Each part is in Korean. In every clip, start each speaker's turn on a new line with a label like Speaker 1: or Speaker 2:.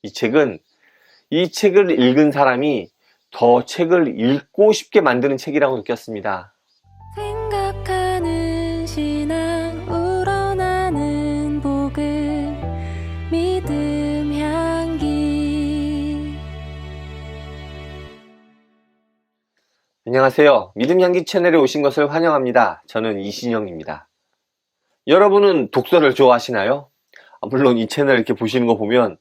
Speaker 1: 이 책을 읽은 사람이 더 책을 읽고 싶게 만드는 책이라고 느꼈습니다.
Speaker 2: 생각하는 신앙 우러나는 복음 믿음 향기.
Speaker 1: 안녕하세요. 믿음향기 채널에 오신 것을 환영합니다. 저는 이신영입니다. 여러분은 독서를 좋아하시나요? 물론 이 채널 이렇게 보시는 거 보면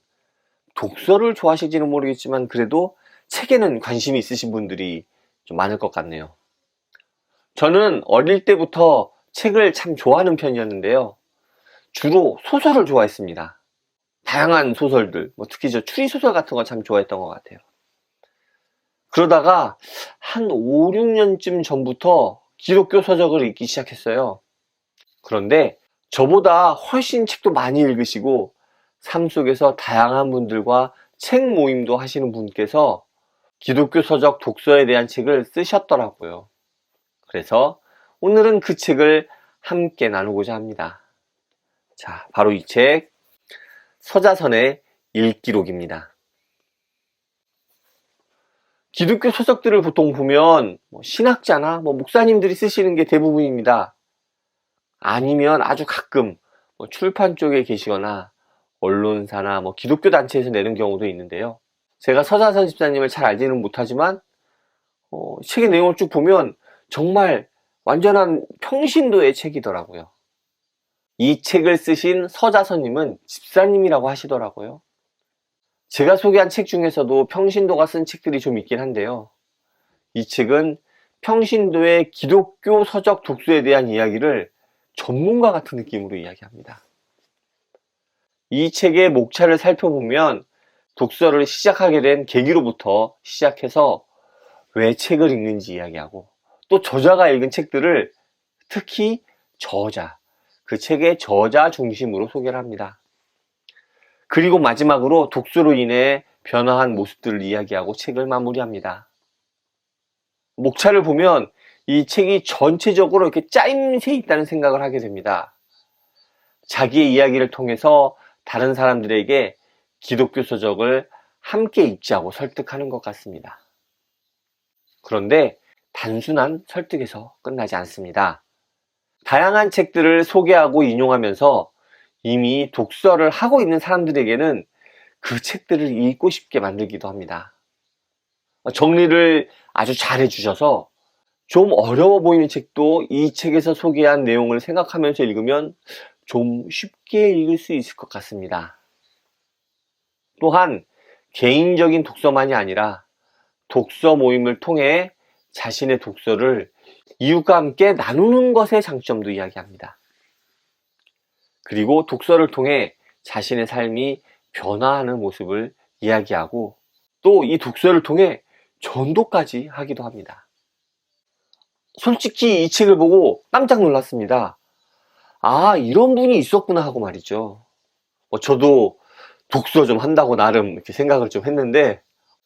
Speaker 1: 독서를 좋아하실지는 모르겠지만 그래도 책에는 관심이 있으신 분들이 좀 많을 것 같네요. 저는 어릴 때부터 책을 참 좋아하는 편이었는데요. 주로 소설을 좋아했습니다. 다양한 소설들, 특히 저 추리소설 같은 거 참 좋아했던 것 같아요. 그러다가 한 5, 6년쯤 전부터 기독교 서적을 읽기 시작했어요. 그런데 저보다 훨씬 책도 많이 읽으시고 삶 속에서 다양한 분들과 책 모임도 하시는 분께서 기독교 서적 독서에 대한 책을 쓰셨더라고요. 그래서 오늘은 그 책을 함께 나누고자 합니다. 자, 바로 이 책, 서자선의 일기록입니다. 기독교 서적들을 보통 보면 신학자나 목사님들이 쓰시는 게 대부분입니다. 아니면 아주 가끔 출판 쪽에 계시거나 언론사나 기독교 단체에서 내는 경우도 있는데요. 제가 서자선 집사님을 잘 알지는 못하지만 책의 내용을 쭉 보면 정말 완전한 평신도의 책이더라고요. 이 책을 쓰신 서자선님은 집사님이라고 하시더라고요. 제가 소개한 책 중에서도 평신도가 쓴 책들이 좀 있긴 한데요. 이 책은 평신도의 기독교 서적 독서에 대한 이야기를 전문가 같은 느낌으로 이야기합니다. 이 책의 목차를 살펴보면 독서를 시작하게 된 계기로부터 시작해서 왜 책을 읽는지 이야기하고 또 저자가 읽은 책들을 특히 그 책의 저자 중심으로 소개를 합니다. 그리고 마지막으로 독서로 인해 변화한 모습들을 이야기하고 책을 마무리합니다. 목차를 보면 이 책이 전체적으로 이렇게 짜임새 있다는 생각을 하게 됩니다. 자기의 이야기를 통해서 다른 사람들에게 기독교 서적을 함께 읽자고 설득하는 것 같습니다. 그런데 단순한 설득에서 끝나지 않습니다. 다양한 책들을 소개하고 인용하면서 이미 독서를 하고 있는 사람들에게는 그 책들을 읽고 싶게 만들기도 합니다. 정리를 아주 잘 해주셔서 좀 어려워 보이는 책도 이 책에서 소개한 내용을 생각하면서 읽으면 좀 쉽게 읽을 수 있을 것 같습니다. 또한 개인적인 독서만이 아니라 독서 모임을 통해 자신의 독서를 이웃과 함께 나누는 것의 장점도 이야기합니다. 그리고 독서를 통해 자신의 삶이 변화하는 모습을 이야기하고 또 이 독서를 통해 전도까지 하기도 합니다. 솔직히 이 책을 보고 깜짝 놀랐습니다. 아, 이런 분이 있었구나 하고 말이죠. 저도 독서 좀 한다고 나름 이렇게 생각을 좀 했는데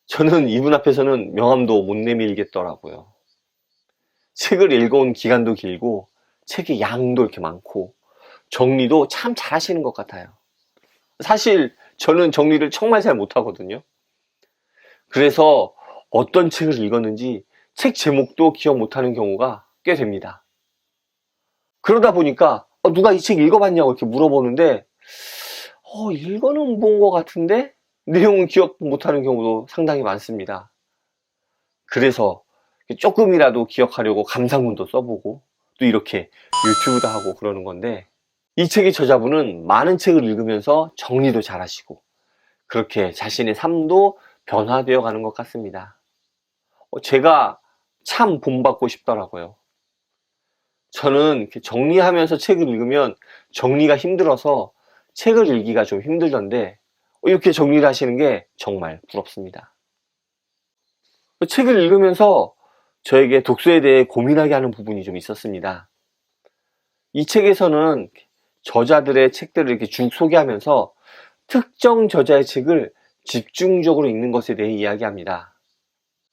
Speaker 1: 저는 이분 앞에서는 명함도 못 내밀겠더라고요. 책을 읽어온 기간도 길고 책의 양도 이렇게 많고 정리도 참 잘하시는 것 같아요. 사실 저는 정리를 정말 잘 못하거든요. 그래서 어떤 책을 읽었는지 책 제목도 기억 못하는 경우가 꽤 됩니다. 그러다 보니까 누가 이 책 읽어봤냐고 이렇게 물어보는데 읽어는 본 것 같은데 내용은 기억 못하는 경우도 상당히 많습니다. 그래서 조금이라도 기억하려고 감상문도 써보고 또 이렇게 유튜브도 하고 그러는 건데 이 책의 저자분은 많은 책을 읽으면서 정리도 잘하시고 그렇게 자신의 삶도 변화되어 가는 것 같습니다. 제가 참 본받고 싶더라고요. 저는 이렇게 정리하면서 책을 읽으면 정리가 힘들어서 책을 읽기가 좀 힘들던데 이렇게 정리를 하시는 게 정말 부럽습니다. 책을 읽으면서 저에게 독서에 대해 고민하게 하는 부분이 좀 있었습니다. 이 책에서는 저자들의 책들을 이렇게 쭉 소개하면서 특정 저자의 책을 집중적으로 읽는 것에 대해 이야기합니다.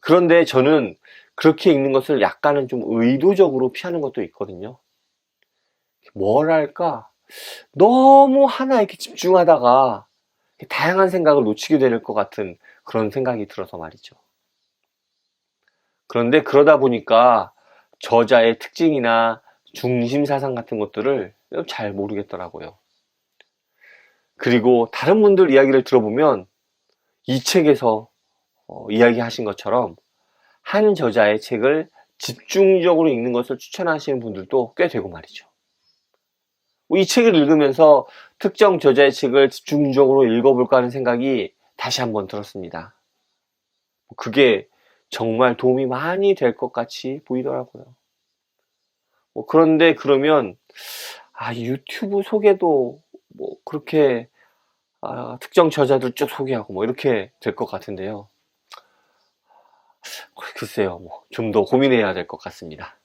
Speaker 1: 그런데 저는 그렇게 읽는 것을 약간은 좀 의도적으로 피하는 것도 있거든요. 뭐랄까, 너무 하나 이렇게 집중하다가 다양한 생각을 놓치게 될 것 같은 그런 생각이 들어서 말이죠. 그런데 그러다 보니까 저자의 특징이나 중심 사상 같은 것들을 잘 모르겠더라고요. 그리고 다른 분들 이야기를 들어보면 이 책에서 이야기하신 것처럼 한 저자의 책을 집중적으로 읽는 것을 추천하시는 분들도 꽤 되고 말이죠. 이 책을 읽으면서 특정 저자의 책을 집중적으로 읽어볼까 하는 생각이 다시 한번 들었습니다. 그게 정말 도움이 많이 될 것 같이 보이더라고요. 그런데 그러면 유튜브 소개도 그렇게 특정 저자들 쭉 소개하고 이렇게 될 것 같은데요. 글쎄요, 좀 더 고민해야 될 것 같습니다.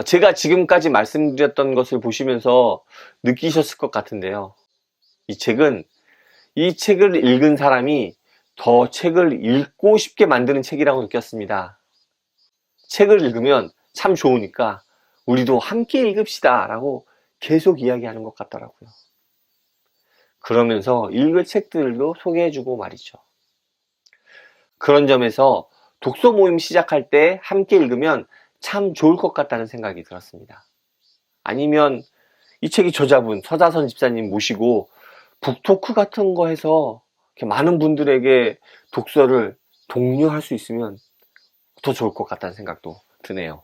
Speaker 1: 제가 지금까지 말씀드렸던 것을 보시면서 느끼셨을 것 같은데요. 이 책은 이 책을 읽은 사람이 더 책을 읽고 싶게 만드는 책이라고 느꼈습니다. 책을 읽으면 참 좋으니까 우리도 함께 읽읍시다 라고 계속 이야기하는 것 같더라고요. 그러면서 읽을 책들도 소개해주고 말이죠. 그런 점에서 독서 모임 시작할 때 함께 읽으면 참 좋을 것 같다는 생각이 들었습니다. 아니면 이 책의 저자분 서자선 집사님 모시고 북토크 같은 거 해서 이렇게 많은 분들에게 독서를 독려할 수 있으면 더 좋을 것 같다는 생각도 드네요.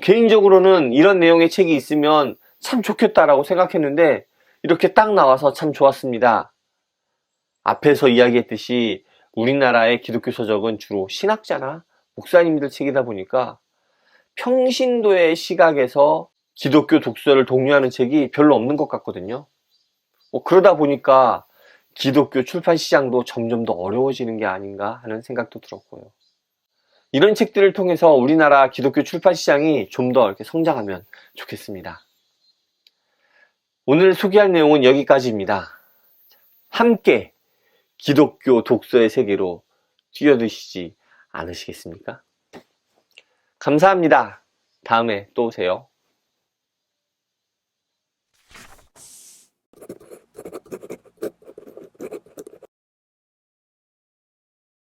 Speaker 1: 개인적으로는 이런 내용의 책이 있으면 참 좋겠다라고 생각했는데 이렇게 딱 나와서 참 좋았습니다. 앞에서 이야기했듯이 우리나라의 기독교 서적은 주로 신학자나 목사님들 책이다 보니까 평신도의 시각에서 기독교 독서를 독려하는 책이 별로 없는 것 같거든요. 그러다 보니까 기독교 출판 시장도 점점 더 어려워지는 게 아닌가 하는 생각도 들었고요. 이런 책들을 통해서 우리나라 기독교 출판 시장이 좀 더 이렇게 성장하면 좋겠습니다. 오늘 소개할 내용은 여기까지입니다. 함께 기독교 독서의 세계로 뛰어드시지 않으시겠습니까? 감사합니다. 다음에 또 오세요.